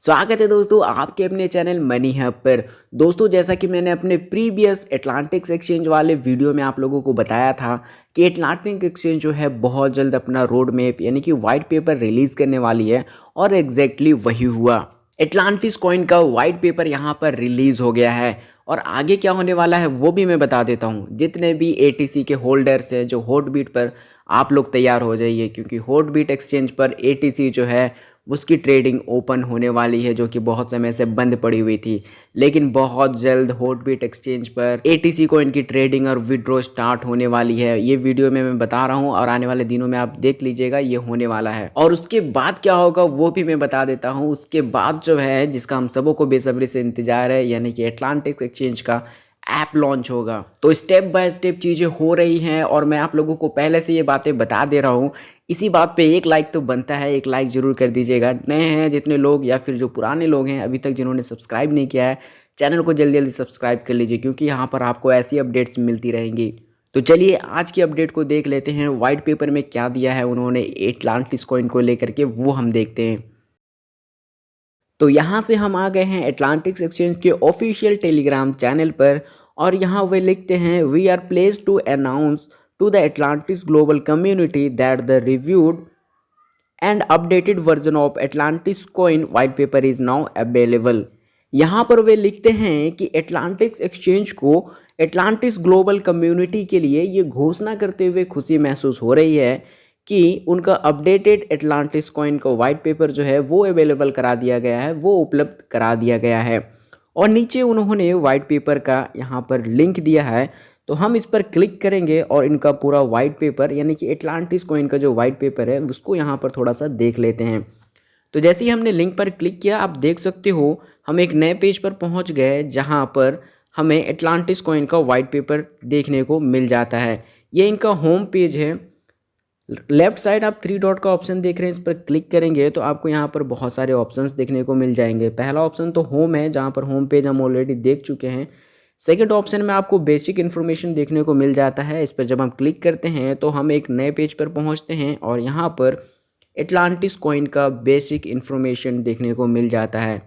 स्वागत है दोस्तों आपके अपने चैनल मनी हब पर। दोस्तों जैसा कि मैंने अपने प्रीवियस एटलांटिक्स एक्सचेंज वाले वीडियो में आप लोगों को बताया था कि एटलांटिक एक्सचेंज जो है बहुत जल्द अपना रोड मैप यानी कि वाइट पेपर रिलीज़ करने वाली है और एग्जैक्टली वही हुआ। एटलांटिस कॉइन का वाइट पेपर यहाँ पर रिलीज़ हो गया है और आगे क्या होने वाला है वो भी मैं बता देता हूँ। जितने भी एटीसी के होल्डर्स हैं जो हॉट बीट पर, आप लोग तैयार हो जाइए क्योंकि हॉट बीट एक्सचेंज पर एटीसी जो है उसकी ट्रेडिंग ओपन होने वाली है, जो कि बहुत समय से बंद पड़ी हुई थी। लेकिन बहुत जल्द हॉटबीट एक्सचेंज पर एटीसी कॉइन की ट्रेडिंग और विड्रॉ स्टार्ट होने वाली है। ये वीडियो में मैं बता रहा हूँ और आने वाले दिनों में आप देख लीजिएगा ये होने वाला है। और उसके बाद क्या होगा वो भी मैं बता देता हूँ। उसके बाद जो है जिसका हम सबों को बेसब्री से इंतजार है, यानी कि एटलांटिक एक्सचेंज का ऐप लॉन्च होगा। तो स्टेप बाय स्टेप चीज़ें हो रही हैं और मैं आप लोगों को पहले से ये बातें बता दे रहा हूँ। इसी बात पे एक लाइक तो बनता है, एक लाइक ज़रूर कर दीजिएगा। नए हैं जितने लोग या फिर जो पुराने लोग हैं अभी तक जिन्होंने सब्सक्राइब नहीं किया है, चैनल को जल्दी जल्दी सब्सक्राइब कर लीजिए क्योंकि यहाँ पर आपको ऐसी अपडेट्स मिलती रहेंगी। तो चलिए आज की अपडेट को देख लेते हैं। वाइट पेपर में क्या दिया है उन्होंने एटलांटिस कॉइन को लेकर के, वो हम देखते हैं। तो यहाँ से हम आ गए हैं एटलांटिक्स एक्सचेंज के ऑफिशियल टेलीग्राम चैनल पर और यहाँ वे लिखते हैं we are pleased to announce to the Atlantics global community that the reviewed and updated version of Atlantis coin white paper is now available. यहाँ पर वे लिखते हैं कि एटलांटिक्स एक्सचेंज को एटलांटिस ग्लोबल कम्युनिटी के लिए ये घोषणा करते हुए खुशी महसूस हो रही है कि उनका अपडेटेड एटलांटिस कॉइन का वाइट पेपर जो है वो अवेलेबल करा दिया गया है, वो उपलब्ध करा दिया गया है। और नीचे उन्होंने वाइट पेपर का यहाँ पर लिंक दिया है, तो हम इस पर क्लिक करेंगे और इनका पूरा वाइट पेपर यानी कि एटलांटिस कॉइन का जो वाइट पेपर है उसको यहाँ पर थोड़ा सा देख लेते हैं। तो जैसे ही हमने लिंक पर क्लिक किया आप देख सकते हो हम एक नए पेज पर पहुँच गए जहाँ पर हमें एटलांटिस कॉइन का वाइट पेपर देखने को मिल जाता है। ये इनका होम पेज है। लेफ्ट साइड आप थ्री डॉट का ऑप्शन देख रहे हैं, इस पर क्लिक करेंगे तो आपको यहाँ पर बहुत सारे ऑप्शंस देखने को मिल जाएंगे। पहला ऑप्शन तो होम है जहाँ पर होम पेज हम ऑलरेडी देख चुके हैं। सेकंड ऑप्शन में आपको बेसिक इन्फॉर्मेशन देखने को मिल जाता है। इस पर जब हम क्लिक करते हैं तो हम एक नए पेज पर पहुँचते हैं और यहाँ पर एटलांटिस कॉइन का बेसिक इन्फॉर्मेशन देखने को मिल जाता है।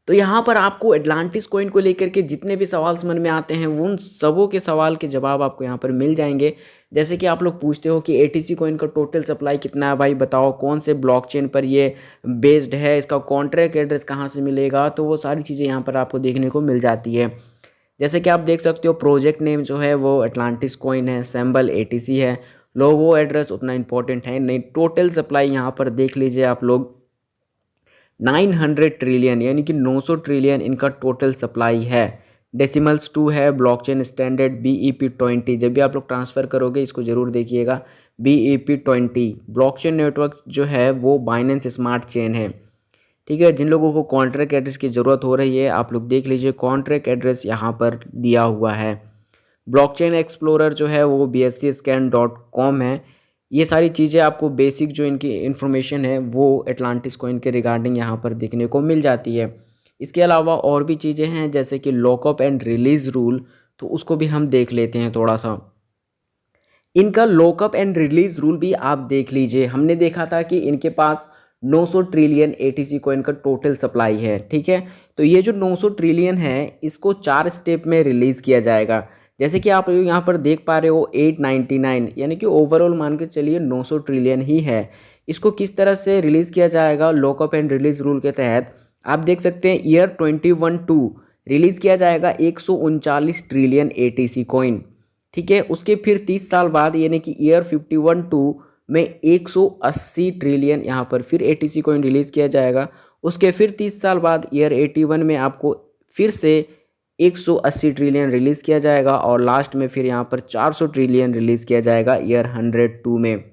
तो यहाँ पर आपको एटलांटिस कॉइन को लेकर के जितने भी सवाल समझ में आते हैं उन सबों के सवाल के जवाब आपको यहाँ पर मिल जाएंगे। जैसे कि आप लोग पूछते हो कि एटीसी कॉइन का टोटल सप्लाई कितना है, भाई बताओ कौन से ब्लॉकचेन पर ये बेस्ड है, इसका कॉन्ट्रैक्ट एड्रेस कहाँ से मिलेगा, तो वो सारी चीज़ें यहाँ पर आपको देखने को मिल जाती है। जैसे कि आप देख सकते हो प्रोजेक्ट नेम जो है वो एटलांटिस कॉइन है, सिंबल एटीसी है, लोगो एड्रेस उतना इंपॉर्टेंट है नहीं। टोटल सप्लाई यहाँ पर देख लीजिए आप लोग 900 ट्रिलियन यानी कि 900 ट्रिलियन इनका टोटल सप्लाई है। डेसिमल्स 2 है। ब्लॉकचेन स्टैंडर्ड BEP20, जब भी आप लोग ट्रांसफ़र करोगे इसको ज़रूर देखिएगा। BEP20 ब्लॉकचेन नेटवर्क जो है वो बाइनेंस स्मार्ट चेन है। ठीक है, जिन लोगों को कॉन्ट्रैक्ट एड्रेस की ज़रूरत हो रही है आप लोग देख लीजिए, कॉन्ट्रैक्ट एड्रेस यहाँ पर दिया हुआ है। ब्लॉकचेन एक्सप्लोरर जो है वो bscscan.com है। ये सारी चीज़ें आपको बेसिक जो इनकी इन्फॉर्मेशन है वो एटलांटिस कॉइन के रिगार्डिंग यहाँ पर देखने को मिल जाती है। इसके अलावा और भी चीज़ें हैं जैसे कि लॉकअप एंड रिलीज़ रूल, तो उसको भी हम देख लेते हैं थोड़ा सा। इनका लॉकअप एंड रिलीज़ रूल भी आप देख लीजिए। हमने देखा था कि इनके पास 900 ट्रिलियन एटीसी कॉइन का टोटल सप्लाई है। ठीक है, तो ये जो 900 ट्रिलियन है इसको 4 स्टेप में रिलीज़ किया जाएगा। जैसे कि आप यहाँ पर देख पा रहे हो 899 यानी कि ओवरऑल मान के चलिए 900 ट्रिलियन ही है। इसको किस तरह से रिलीज़ किया जाएगा लॉकअप एंड रिलीज़ रूल के तहत, आप देख सकते हैं ईयर 2012 रिलीज़ किया जाएगा 139 ट्रिलियन एटीसी कॉइन। ठीक है, उसके फिर 30 साल बाद यानी कि ईयर 51-2 में 180 ट्रिलियन यहाँ पर फिर एटीसी कॉइन रिलीज़ किया जाएगा। उसके फिर 30 साल बाद ईयर 81 में आपको फिर से 180 ट्रिलियन रिलीज़ किया जाएगा और लास्ट में फिर यहाँ पर 400 ट्रिलियन रिलीज़ किया जाएगा ईयर 102 में।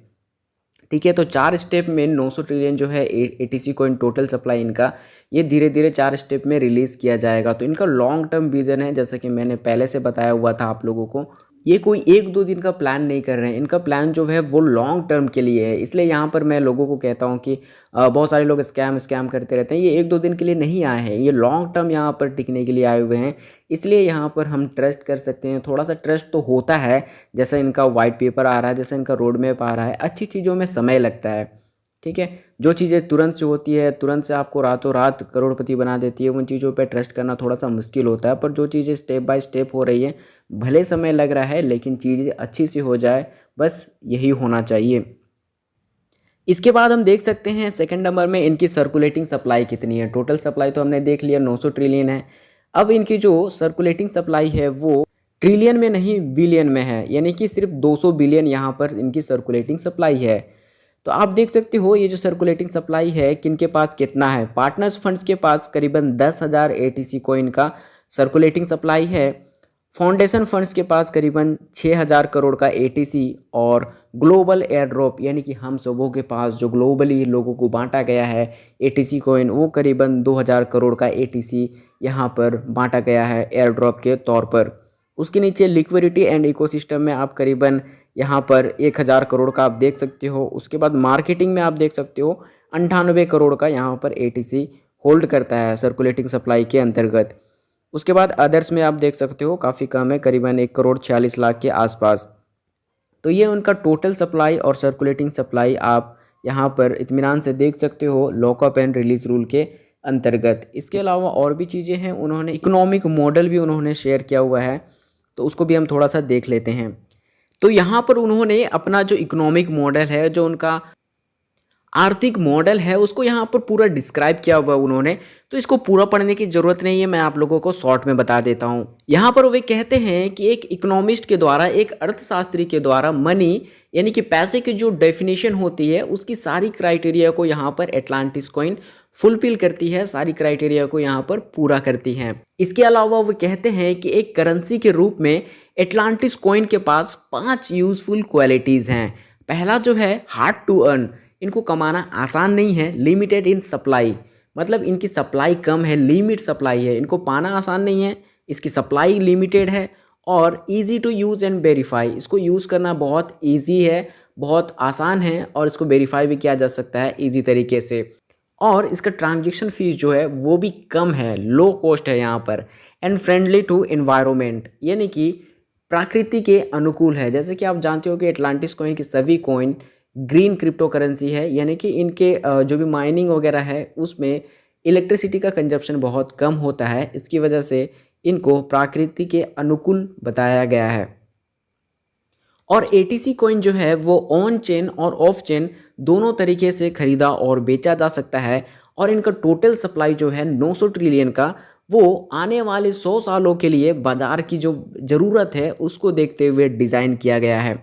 ठीक है, तो 4 स्टेप में 900 ट्रिलियन जो है एटीसी कॉइन टोटल सप्लाई इनका, ये धीरे धीरे 4 स्टेप में रिलीज़ किया जाएगा। तो इनका लॉन्ग टर्म विजन है, जैसा कि मैंने पहले से बताया हुआ था आप लोगों को। ये कोई 1-2 दिन का प्लान नहीं कर रहे हैं, इनका प्लान जो है वो लॉन्ग टर्म के लिए है। इसलिए यहाँ पर मैं लोगों को कहता हूँ कि बहुत सारे लोग स्कैम करते रहते हैं। ये 1-2 दिन के लिए नहीं आए हैं, ये लॉन्ग टर्म यहाँ पर टिकने के लिए आए हुए हैं। इसलिए यहाँ पर हम ट्रस्ट कर सकते हैं। थोड़ा सा ट्रस्ट तो होता है, जैसा इनका वाइट पेपर आ रहा है, जैसा इनका रोड मैप आ रहा है, अच्छी चीज़ों में समय लगता है। ठीक है। जो चीज़ें तुरंत से होती है, तुरंत से आपको रातों रात करोड़पति बना देती है, उन चीज़ों पे ट्रस्ट करना थोड़ा सा मुश्किल होता है। पर जो चीज़ें स्टेप बाय स्टेप हो रही हैं, भले समय लग रहा है लेकिन चीज़ें अच्छी सी हो जाए, बस यही होना चाहिए। इसके बाद हम देख सकते हैं सेकंड नंबर में इनकी सर्कुलेटिंग सप्लाई कितनी है। टोटल सप्लाई तो हमने देख लिया 900 ट्रिलियन है। अब इनकी जो सर्कुलेटिंग सप्लाई है वो ट्रिलियन में नहीं बिलियन में है, यानी कि सिर्फ 200 बिलियन यहाँ पर इनकी सर्कुलेटिंग सप्लाई है। तो आप देख सकते हो ये जो सर्कुलेटिंग सप्लाई है किनके पास कितना है। पार्टनर्स फंड्स के पास करीबन 10,000 एटीसी कॉइन का सर्कुलेटिंग सप्लाई है। फाउंडेशन फंड्स के पास करीबन 6,000 करोड़ का एटीसी, और ग्लोबल एयर ड्रॉप यानी कि हम सबों के पास जो ग्लोबली लोगों को बांटा गया है एटीसी कॉइन, वो करीबन 2,000 करोड़ का एटीसी यहाँ पर बांटा गया है एयर ड्रॉप के तौर पर। उसके नीचे लिक्विडिटी एंड इकोसिस्टम में आप करीबन यहाँ पर 1,000 करोड़ का आप देख सकते हो। उसके बाद मार्केटिंग में आप देख सकते हो 98 करोड़ का यहाँ पर एटीसी होल्ड करता है सर्कुलेटिंग सप्लाई के अंतर्गत। उसके बाद अदर्स में आप देख सकते हो काफ़ी कम है, करीबन 1,46,00,000 के आसपास। तो ये उनका टोटल सप्लाई और सर्कुलेटिंग सप्लाई आप यहाँ पर इत्मीनान से देख सकते हो लॉकअप एंड रिलीज रूल के अंतर्गत। इसके अलावा और भी चीज़ें हैं, उन्होंने इकोनॉमिक मॉडल भी उन्होंने शेयर किया हुआ है, तो उसको भी हम थोड़ा सा देख लेते हैं। तो यहाँ पर उन्होंने अपना जो इकोनॉमिक मॉडल है, जो उनका आर्थिक मॉडल है, उसको यहाँ पर पूरा डिस्क्राइब किया हुआ उन्होंने। तो इसको पूरा पढ़ने की ज़रूरत नहीं है, मैं आप लोगों को शॉर्ट में बता देता हूँ। यहाँ पर वे कहते हैं कि एक इकोनॉमिस्ट के द्वारा, एक अर्थशास्त्री के द्वारा मनी यानी कि पैसे की जो डेफिनेशन होती है उसकी सारी क्राइटेरिया को यहाँ पर एटलांटिस कॉइन फुलफिल करती है, सारी क्राइटेरिया को यहाँ पर पूरा करती है। इसके अलावा वो कहते हैं कि एक करेंसी के रूप में एटलांटिस कॉइन के पास 5 यूजफुल क्वालिटीज़ हैं। पहला जो है हार्ड टू अर्न, इनको कमाना आसान नहीं है। लिमिटेड इन सप्लाई, मतलब इनकी सप्लाई कम है, लिमिट सप्लाई है, इनको पाना आसान नहीं है, इसकी सप्लाई लिमिटेड है। और easy to use and verify, इसको यूज़ करना बहुत इजी है, बहुत आसान है, और इसको वेरीफाई भी किया जा सकता है इजी तरीके से। और इसका ट्रांजैक्शन फीस जो है वो भी कम है, लो कॉस्ट है यहाँ पर। एंड फ्रेंडली टू एनवायरनमेंट, यानी कि प्रकृति के अनुकूल है। जैसे कि आप जानते हो कि एटलांटिस कॉइन की सभी कॉइन ग्रीन क्रिप्टो करेंसी है, यानी कि इनके जो भी माइनिंग वगैरह है उसमें इलेक्ट्रिसिटी का कंजप्शन बहुत कम होता है। इसकी वजह से इनको प्रकृति के अनुकूल बताया गया है। और एटीसी कॉइन जो है वो ऑन चेन और ऑफ चेन दोनों तरीके से खरीदा और बेचा जा सकता है। और इनका टोटल सप्लाई जो है 900 ट्रिलियन का, वो आने वाले 100 सालों के लिए बाजार की जो ज़रूरत है उसको देखते हुए डिज़ाइन किया गया है।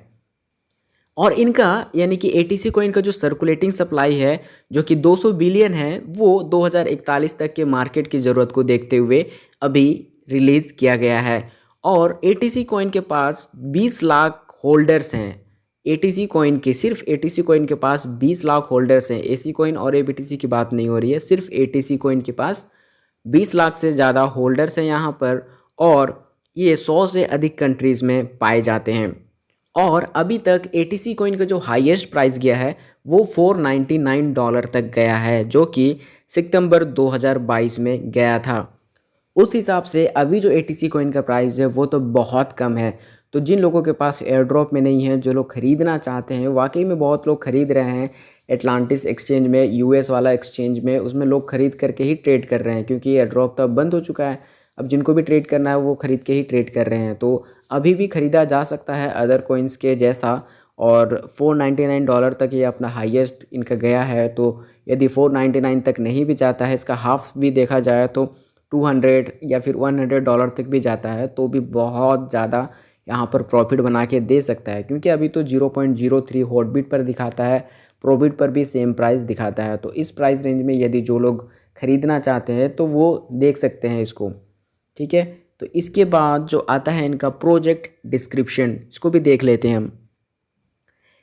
और इनका यानी कि एटीसी कॉइन का जो सर्कुलेटिंग सप्लाई है जो कि 200 बिलियन है, वो 2041 तक के मार्केट की ज़रूरत को देखते हुए अभी रिलीज़ किया गया है। और एटीसी कॉइन के पास 20 लाख होल्डर्स हैं। एटीसी कॉइन के, सिर्फ एटीसी कॉइन के पास 20 लाख होल्डर्स हैं। एसी कॉइन और एबीटीसी की बात नहीं हो रही है, सिर्फ एटीसी कॉइन के पास 20 लाख से ज़्यादा होल्डर्स हैं यहाँ पर। और ये 100 से अधिक कंट्रीज़ में पाए जाते हैं। और अभी तक एटीसी कॉइन का जो हाईएस्ट प्राइस गया है वो $499 तक गया है, जो कि सितंबर 2022 में गया था। उस हिसाब से अभी जो एटीसी कॉइन का प्राइस है वो तो बहुत कम है। तो जिन लोगों के पास एयर ड्रॉप में नहीं है, जो लोग ख़रीदना चाहते हैं, वाकई में बहुत लोग ख़रीद रहे हैं एटलांटिस एक्सचेंज में, यूएस वाला एक्सचेंज में, उसमें लोग ख़रीद करके ही ट्रेड कर रहे हैं, क्योंकि एयर ड्रॉप तो अब बंद हो चुका है। अब जिनको भी ट्रेड करना है वो ख़रीद के ही ट्रेड कर रहे हैं। तो अभी भी ख़रीदा जा सकता है अदर कॉइन्स के जैसा। और $499 तक ये अपना हाईएस्ट इनका गया है। तो यदि 499 तक नहीं भी जाता है, इसका हाफ भी देखा जाए तो 200 या फिर $100 तक भी जाता है, तो भी बहुत ज़्यादा यहाँ पर प्रॉफिट बना के दे सकता है। क्योंकि अभी तो 0.03 हॉटबीट पर दिखाता है, प्रोबिट पर भी सेम प्राइस दिखाता है। तो इस प्राइस रेंज में यदि जो लोग ख़रीदना चाहते हैं तो वो देख सकते हैं इसको, ठीक है। तो इसके बाद जो आता है इनका प्रोजेक्ट डिस्क्रिप्शन, इसको भी देख लेते हैं हम।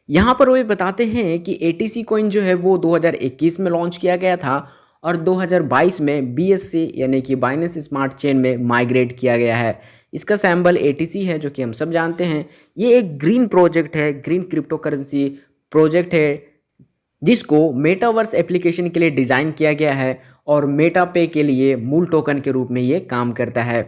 यहाँ पर वो बताते हैं कि एटीसी कॉइन जो है वो 2021 में लॉन्च किया गया था और 2022 में बीएससी यानी कि बाइनेंस स्मार्ट चेन में माइग्रेट किया गया है। इसका सैम्बल एटीसी है, जो कि हम सब जानते हैं। ये एक ग्रीन प्रोजेक्ट है, ग्रीन क्रिप्टो करेंसी प्रोजेक्ट है, जिसको मेटावर्स एप्लीकेशन के लिए डिज़ाइन किया गया है और मेटा पे के लिए मूल टोकन के रूप में ये काम करता है।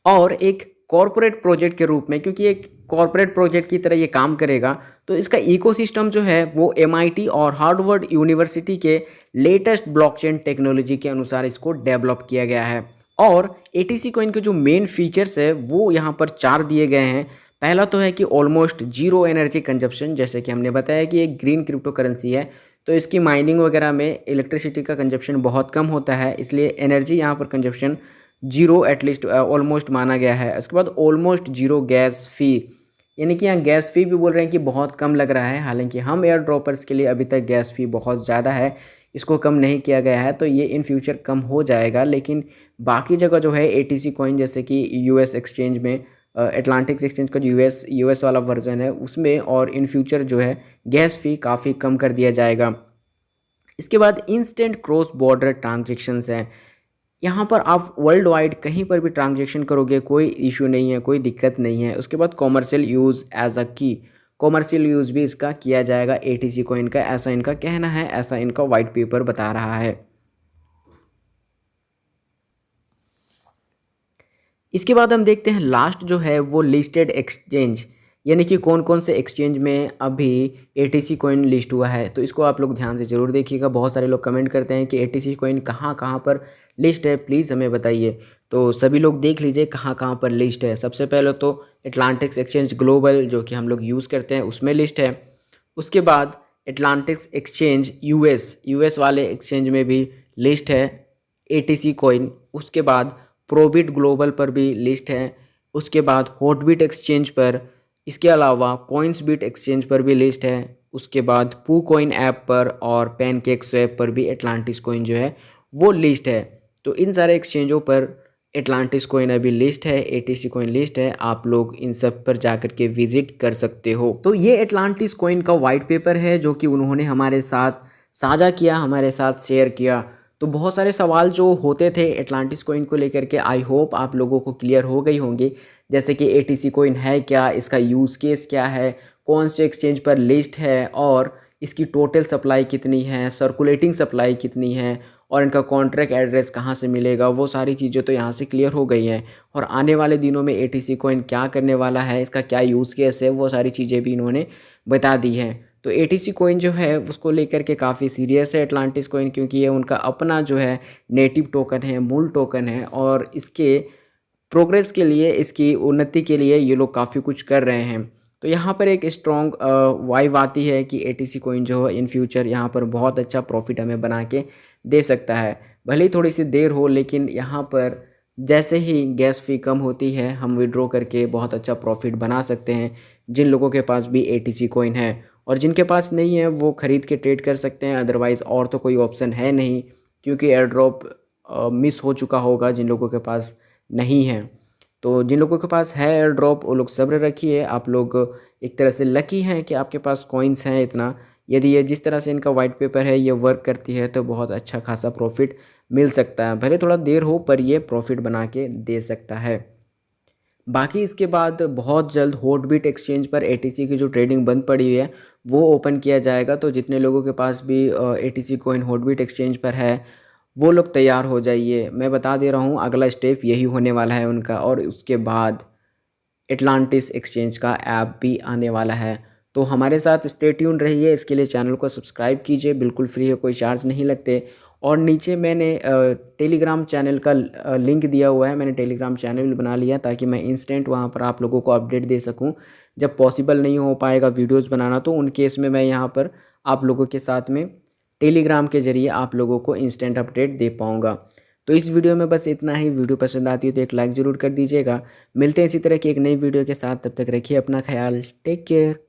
और एक कॉरपोरेट प्रोजेक्ट के रूप में, क्योंकि एक कॉरपोरेट प्रोजेक्ट की तरह ये काम करेगा, तो इसका इकोसिस्टम जो है वो MIT और हार्वर्ड यूनिवर्सिटी के लेटेस्ट ब्लॉकचेन टेक्नोलॉजी के अनुसार इसको डेवलप किया गया है। और ATC कॉइन के जो मेन फीचर्स है वो यहाँ पर 4 दिए गए हैं। पहला तो है कि ऑलमोस्ट जीरो एनर्जी कंजप्शन, जैसे कि हमने बताया कि एक ग्रीन क्रिप्टो करेंसी है तो इसकी माइनिंग वगैरह में इलेक्ट्रिसिटी का कंजप्शन बहुत कम होता है, इसलिए एनर्जी यहाँ पर कंजप्शन जीरो एटलीस्ट ऑलमोस्ट माना गया है। उसके बाद ऑलमोस्ट जीरो गैस फ़ी, यानी कि यहाँ गैस फ़ी भी बोल रहे हैं कि बहुत कम लग रहा है, हालांकि हम एयर ड्रॉपर्स के लिए अभी तक गैस फ़ी बहुत ज़्यादा है, इसको कम नहीं किया गया है, तो ये इन फ्यूचर कम हो जाएगा। लेकिन बाकी जगह जो है ATC कॉइन, जैसे कि US एक्सचेंज में एटलांटिक्स एक्सचेंज का जो US वाला वर्जन है उसमें, और इन फ्यूचर जो है गैस फ़ी काफ़ी कम कर दिया जाएगा। इसके बाद इंस्टेंट क्रॉस बॉर्डर ट्रांजेक्शन्स हैं। यहाँ पर आप वर्ल्ड वाइड कहीं पर भी ट्रांजेक्शन करोगे, कोई इशू नहीं है, कोई दिक्कत नहीं है। उसके बाद कॉमर्शियल यूज़ एज अ की, कॉमर्शियल यूज़ भी इसका किया जाएगा ATC कॉइन का, ऐसा इनका कहना है, ऐसा इनका वाइट पेपर बता रहा है। इसके बाद हम देखते हैं लास्ट जो है वो लिस्टेड एक्सचेंज, यानी कि कौन कौन से एक्सचेंज में अभी ATC कॉइन लिस्ट हुआ है। तो इसको आप लोग ध्यान से ज़रूर देखिएगा। बहुत सारे लोग कमेंट करते हैं कि ATC कॉइन कहाँ कहाँ पर लिस्ट है, प्लीज़ हमें बताइए। तो सभी लोग देख लीजिए कहाँ कहाँ पर लिस्ट है। सबसे पहले तो एटलांटिक्स एक्सचेंज ग्लोबल जो कि हम लोग यूज़ करते हैं उसमें लिस्ट है। उसके बाद एटलांटिक्स एक्सचेंज US वाले एक्सचेंज में भी लिस्ट है ATC कॉइन। उसके बाद प्रोबिट ग्लोबल पर भी लिस्ट है। उसके बाद हॉटबिट एक्सचेंज पर, इसके अलावा कॉइन्सबिट एक्सचेंज पर भी लिस्ट है। उसके बाद पू कॉइन ऐप पर और पैनकेक स्वैप पर भी एटलांटिस कॉइन जो है वो लिस्ट है। तो इन सारे एक्सचेंजों पर एटलांटिस कॉइन अभी लिस्ट है, ATC कॉइन लिस्ट है, आप लोग इन सब पर जाकर के विजिट कर सकते हो। तो ये एटलांटिस कॉइन का वाइट पेपर है जो कि उन्होंने हमारे साथ साझा किया, हमारे साथ शेयर किया। तो बहुत सारे सवाल जो होते थे एटलांटिस कॉइन को लेकर के, आई होप आप लोगों को क्लियर हो गई होंगी। जैसे कि ATC कॉइन है क्या, इसका यूज़ केस क्या है, कौन से एक्सचेंज पर लिस्ट है, और इसकी टोटल सप्लाई कितनी है, सर्कुलेटिंग सप्लाई कितनी है, और इनका कॉन्ट्रैक्ट एड्रेस कहाँ से मिलेगा, वो सारी चीज़ें तो यहाँ से क्लियर हो गई हैं। और आने वाले दिनों में ATC कॉइन क्या करने वाला है, इसका क्या यूज़ केस है, वो सारी चीज़ें भी इन्होंने बता दी हैं। तो ATC कॉइन जो है उसको लेकर के काफ़ी सीरियस है एटलांटिस कॉइन, क्योंकि ये उनका अपना जो है नेटिव टोकन है, मूल टोकन है, और इसके प्रोग्रेस के लिए, इसकी उन्नति के लिए ये लोग काफ़ी कुछ कर रहे हैं। तो यहाँ पर एक स्ट्रॉन्ग वाइब आती है कि ATC कॉइन जो है इन फ्यूचर यहाँ पर बहुत अच्छा प्रॉफिट हमें बना के दे सकता है। भले ही थोड़ी सी देर हो, लेकिन यहाँ पर जैसे ही गैस फ़ी कम होती है हम विड्रॉ करके बहुत अच्छा प्रॉफिट बना सकते हैं। जिन लोगों के पास भी ATC कॉइन है, और जिनके पास नहीं है वो ख़रीद के ट्रेड कर सकते हैं, अदरवाइज़ और तो कोई ऑप्शन है नहीं, क्योंकि एयर ड्रॉप मिस हो चुका होगा जिन लोगों के पास नहीं है। तो जिन लोगों के पास है एयर ड्रॉप वो लोग सब्र रखिए, आप लोग एक तरह से लकी हैं कि आपके पास कॉइन्स हैं इतना। यदि ये जिस तरह से इनका वाइट पेपर है ये वर्क करती है तो बहुत अच्छा खासा प्रॉफिट मिल सकता है, भले थोड़ा देर हो पर ये प्रॉफिट बना के दे सकता है। बाकी इसके बाद बहुत जल्द हॉटबिट एक्सचेंज पर ATC की जो ट्रेडिंग बंद पड़ी हुई है वो ओपन किया जाएगा। तो जितने लोगों के पास भी ATC कॉइन हॉटबिट एक्सचेंज पर है वो लोग तैयार हो जाइए। मैं बता दे रहा हूँ अगला स्टेप यही होने वाला है उनका, और उसके बाद एटलांटिस एक्सचेंज का ऐप भी आने वाला है। तो हमारे साथ स्टे ट्यून रहिए, इसके लिए चैनल को सब्सक्राइब कीजिए, बिल्कुल फ्री है, कोई चार्ज नहीं लगते। और नीचे मैंने टेलीग्राम चैनल का लिंक दिया हुआ है, मैंने टेलीग्राम चैनल बना लिया ताकि मैं इंस्टेंट वहाँ पर आप लोगों को अपडेट दे सकूँ। जब पॉसिबल नहीं हो पाएगा वीडियोज़ बनाना तो उन केस में मैं यहाँ पर आप लोगों के साथ में टेलीग्राम के ज़रिए आप लोगों को इंस्टेंट अपडेट दे पाऊँगा। तो इस वीडियो में बस इतना ही। वीडियो पसंद आती है तो एक लाइक ज़रूर कर दीजिएगा। मिलते हैं इसी तरह की एक नई वीडियो के साथ, तब तक रखिए अपना ख्याल, टेक केयर।